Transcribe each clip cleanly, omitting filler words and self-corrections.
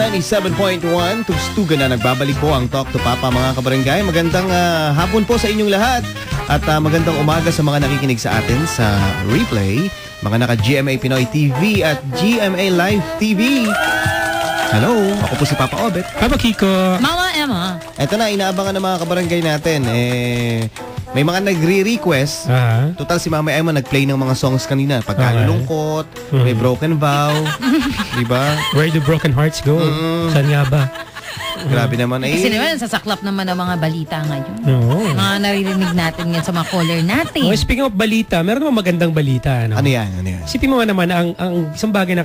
97.1, tugstugan na nagbabalik po ang Talk to Papa mga kabarangay. Magandang hapon po sa inyong lahat at magandang umaga sa mga nakikinig sa atin sa replay, mga naka-GMA Pinoy TV at GMA Live TV. Hello, ako po si Papa Obet. Papa Kiko. Mama Emma. Eto na, inaabangan ng mga kabarangay natin. May mga nagre-request. Total si Mama Emma nag-play ng mga songs kanina. Pagkalulungkot, may Broken Vow. Diba? Where do broken hearts go? Saan nga ba? Grabe naman. Kasi naman, sasaklap naman ng mga balita ngayon. No. Mga naririnig natin yan sa mga caller natin. Oh, speaking of balita, meron naman magandang balita. Ano yan? Isipin mo naman, ang isang bagay na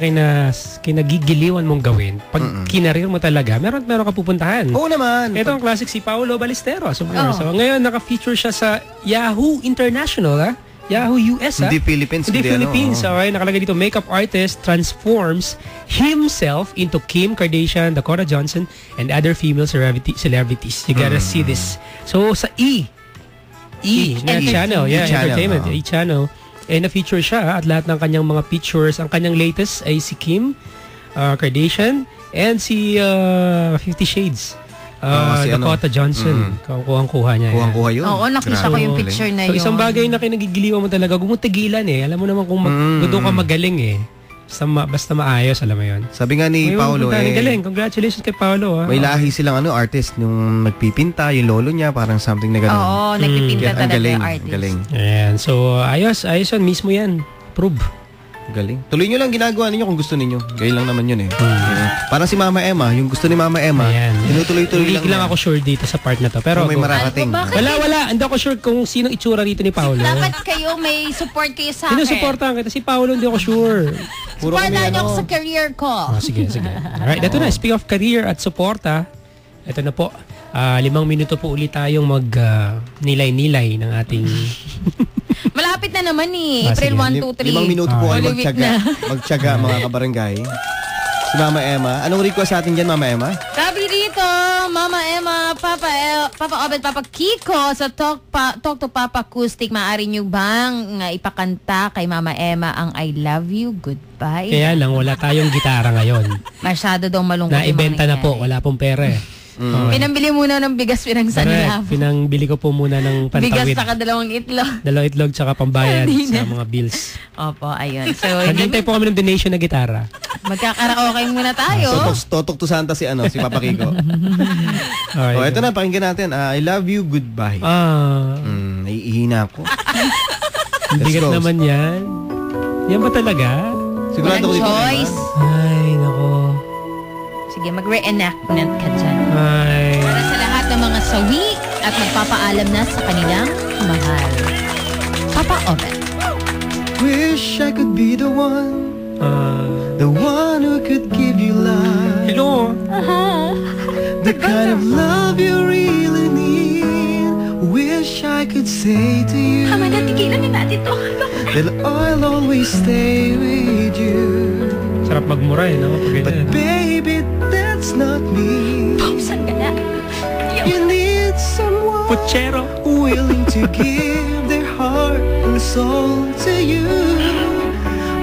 kinagigiliwan mong gawin, pag kinarir mo talaga, meron ka pupuntahan. Oo naman. Ito ang classic si Paolo Ballesteros. So ngayon, naka-feature siya sa Yahoo International, Yahoo US, Hindi Philippines. Hindi Philippines. Okay, nakalagay dito, makeup artist transforms himself into Kim Kardashian, Dakota Johnson, and other female celebrities. You gotta see this. So, sa channel, entertainment, channel. Na-feature siya at lahat ng kanyang mga pictures. Ang kanyang latest ay si Kim Kardashian and si 50 Shades. Si Dakota Johnson. Kuhang-kuha niya. Kuhang-kuha yun. Oo, nakita ko yung picture na yun. So, isang bagay na kinagigiliwan mo talaga, gumutigilan eh. Alam mo naman kung doon ka magaling eh. Basta maayos, alam mo yun. Sabi nga ni Paolo galing. Congratulations kay Paolo. May lahi silang artist, yung nagpipinta, yung lolo niya, parang something na gano'n. Oo, nagpipinta talaga yung artist. Galing. Ayan, so ayos yun, mismo yan. Prove. Galing. Tuloy nyo lang ginagawa ninyo kung gusto ninyo. Gaya lang naman yun eh. Parang si Mama Emma, yung gusto ni Mama Emma, tinutuloy-tuloy lang. Hindi lang ako sure dito sa part na to. Pero may mararating. Wala. Hindi ako sure kung sino itsura dito ni Paolo. Dapat kayo may support kayo sa akin. Sinusuportahan kita. Si Paolo hindi ako sure. Supportahan niyo ako sa career ko. Sige. Alright, ito na. Speak of career at suporta, ito na po. 5 minuto po ulit tayong mag-nilay-nilay ng ating... Malapit na naman eh. April 1, 2, 3. 5 minuto po kayo magtyaga mga kabarangay. Si Mama Emma. Anong request sa atin dyan, Mama Emma? Sabi dito, Mama Emma, Papa Obet, Papa Kiko, sa Talk to Papa Acoustic, maaari nyo bang ipakanta kay Mama Emma ang I Love You, Goodbye? Kaya lang, wala tayong gitara ngayon. Masyado daw malungkot yung Naibenta na po, wala pong pera eh. Pinambili muna ng bigas, pinangsanilab. Pinangbili ko po muna ng pantawid. Bigas saka 2 itlog. 2 itlog tsaka pambayad sa mga bills. Opo, ayun. So, naghintay po kami ng donation na gitara. Magkakaraoke muna tayo. Totok to Santa si Papa Kiko. Ito na, pakinggan natin. I Love You, Goodbye. Naiihina ako. Bigat naman yan. Yan ba talaga? Sigurado ko dito. Choice. Ay, nako. Sige, mag-reenactment ka dyan. Ay. Para sa lahat ng mga sawi at magpapaalam na sa kanilang mahal. Papa Obet. Wish I could be the one who could give you love. Hello. The kind of love you really need. Wish I could say to you Tama na, tigilan na natin to. that I'll always stay with you. Sarap magmura eh, no? But baby, that's not me. Pausan ka na. You need someone Puchero. willing to give their heart and soul to you.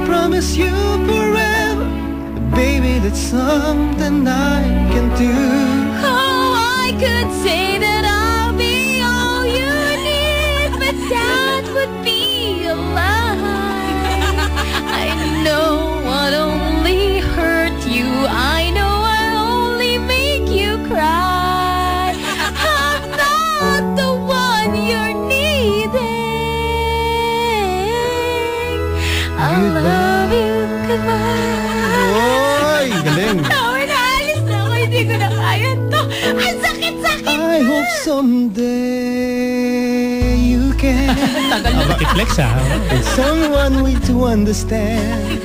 Promise you forever, baby, that's something I can do. Oh, I could say that I'll be all you need, but that would be a lie. I know I'd only hurt you. I know I'll only make you cry. I'm not the one you're needing. I'll love you, goodbye. Oy, galing. Naalis na ako, hindi ko na kaya to. Ang sakit-sakit na. I hope someday you can Multiplex find someone with to understand.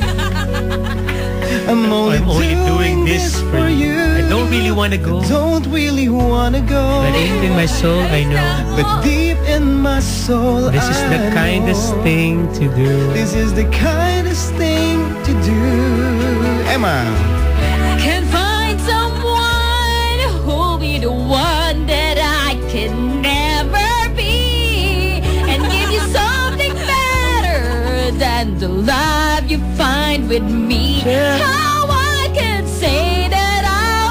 I'm only doing this for you. I don't really want to go. Don't really wanna go. But deep in my soul, I know. But deep in my soul, This is the I kindest know. thing to do. This is the kindest thing to do. Emma. Can find someone who'll be the one that I can never be, and give you something better than the love you find with me. Yeah. How I can say that I'll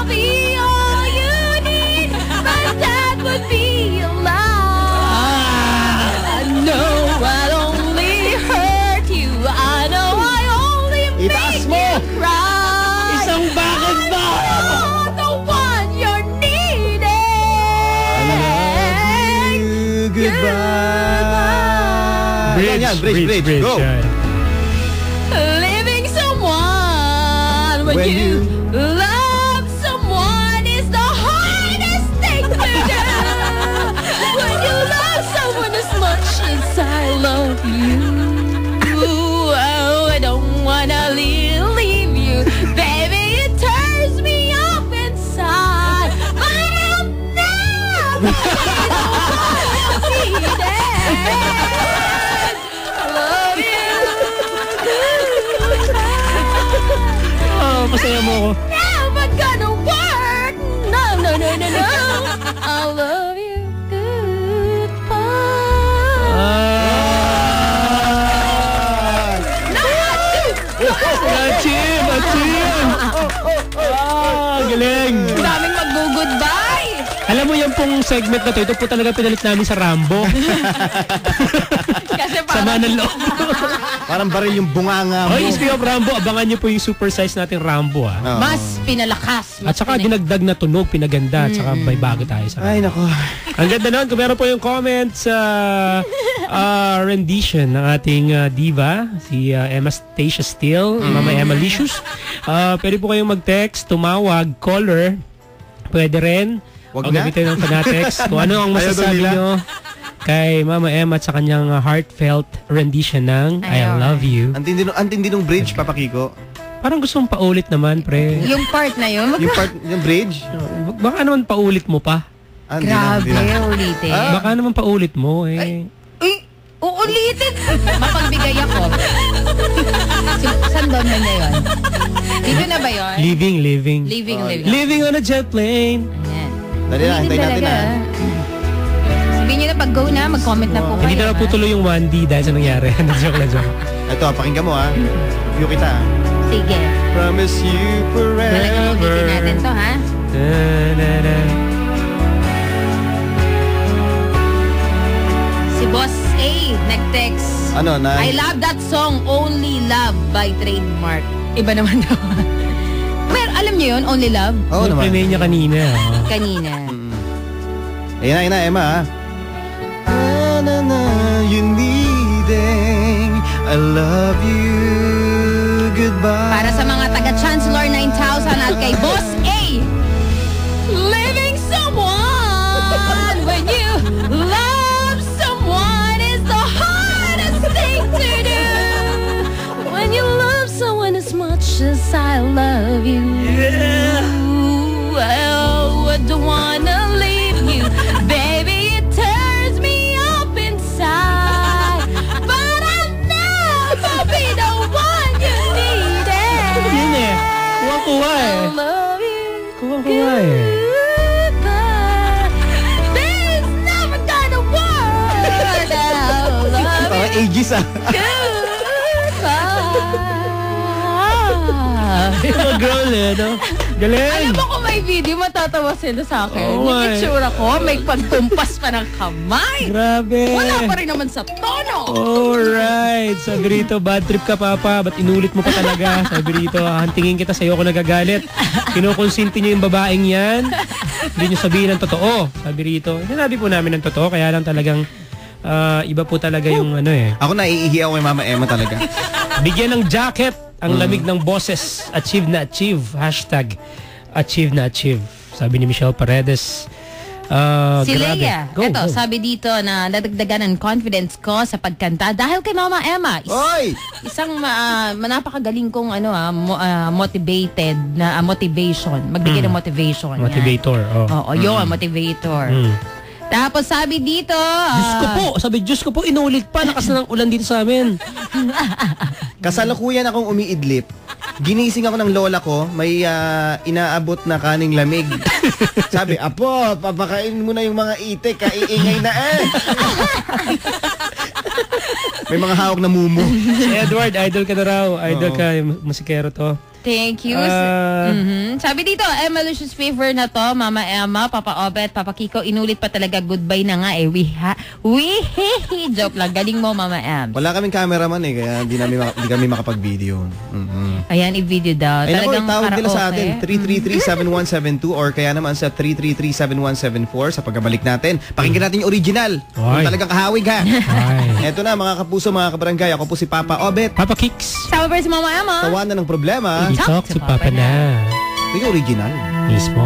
Bridge. Go. Yan. Living someone when you love someone is the hardest thing to do. When you love someone as much as I love you, oh, I don't wanna leave you, baby. It turns me up inside, but I'm never gonna be there. I love you. Masaya mo ako. Never gonna work. No. I love you. Goodbye. Achim! Galing! Daming mag-goodbye. Alam mo yung pong segment na to, ito po talaga pinalit namin sa Rambo. Kasi Sama parang ng loob. Parang baril yung bunganga mo. Oy, speaking of Rambo, abangan niyo po yung super size nating Rambo Oo. mas pinalakas. At saka dinagdag na tunog, pinaganda, at saka may bago tayo sa Ay, nako. Ang ganda nun, kung meron po yung comments sa rendition ng ating diva, si Emma Stacia Steele, Mama Emma Licious. Pwede po kayong mag-text, tumawag, caller, pwede rin. Wag O na. gamitin ng Fanatex. Kung ano ang masasabi nila. nyo kay Mama Emma at sa kanyang heartfelt rendition ng I Ayun. Love You. Ang tindi nung bridge, Papa Kiko. Parang gusto mong paulit naman, pre. Yung part na yun. Yung bridge. Baka naman paulit mo pa. Hindi na, Grabe, hindi na. ulitin. Baka naman paulit mo eh. Uy, uulitin. Mapagbigay ako. Saan doon na niya yun? Dito na ba yun? Living. Living on a jet plane. Ayan. Dali na, hintayin natin na. Sabihin nyo na pag go na, mag-comment na po kayo. Hindi na po tuloy yung 1D dahil sa nangyari. Joke na joke. Ito, pakinggan mo ha. View kita. Sige. Promise you Talagang forever. ulitin natin to, ha? Si Boss A, nag-text. Ano na? I love that song, Only Love by Trademark. Iba naman daw. Pero alam niyo yun, Only Love? Oo naman. Pinay niya kanina. Kanina. Ayan na, Emma ha. You needing, I love you, goodbye. Para sa mga taga-Chancellor 9000 at kay Boss A. Living someone when you love someone is the hardest thing to do. When you love someone as much as I love you. Oh, I don't wanna leave you, baby. It turns me up inside, but I'll never be the one you needed. Yun eh. Kuha-kuha eh. I love you. Kuha-kuha eh. Goodbye. This never gonna work. I love Mga you. ages ah. Goodbye. Mga girl eh, no? Galing. Alam mo kung may video, matatawa sila sa akin. Oo, Yung eh. itsura ko, may pagtumpas pa ng kamay. Grabe. Wala pa rin naman sa tono. Alright. Sabi rito, bad trip ka, Papa. Ba't inulit mo pa talaga? Sabi rito, hantingin kita sa'yo ako nagagalit. Kinukonsinti niyo yung babaeng yan. Hindi niyo sabihin ng totoo. Sabi rito, sinabi po namin ng totoo. Kaya lang talagang iba po talaga yung ano eh. Ako naiihi ako kay Mama Emma talaga. Bigyan ng jacket ang lamig ng boses. Achieve na achieve. Hashtag achieve na achieve. Sabi ni Michelle Paredes. Si Grabe. Leia, Go, eto, go. sabi dito na nadagdagan ng confidence ko sa pagkanta dahil kay Mama Emma. Oy! Isang napakagaling kong motivated na motivation. Magbigay ng motivation. yan. Motivator. Oh. Oo, yun, motivator. Tapos sabi dito, Diyos ko po. Sabi, Diyos ko po, inulit pa. Lakas na ng ulan dito sa amin. Kasalukuyan akong umiidlip. Ginising ako ng lola ko, may inaabot na kaning lamig. Sabi, Apo, papakain mo na yung mga itik, kaiingay na eh. May mga hawak na mumu. Si Edward, idol ka na raw. Idol ka, musikero to. Thank you. Sabi dito, Emma Lucius favor na to, Mama Emma, Papa Obet, Papa Kiko, inulit pa talaga, goodbye na nga eh. Joke lang, galing mo, Mama Em. Wala kaming cameraman eh, kaya di kami makapag-video. Ayan, i-video daw. Ay naku, Talagang tawag nila sa karaoke. atin, 333-7172 or kaya naman sa 333-7174 sa pagbabalik natin. Pakinggan natin yung original. Kung talagang kahawig ha. Eto na mga kapuso, mga kabarangay, ako po si Papa Obet. Papa Kicks. Sama pa rin si Mama Emma. Tawanan ng problema. Talk to Papa na. Ito yung original. Mismo.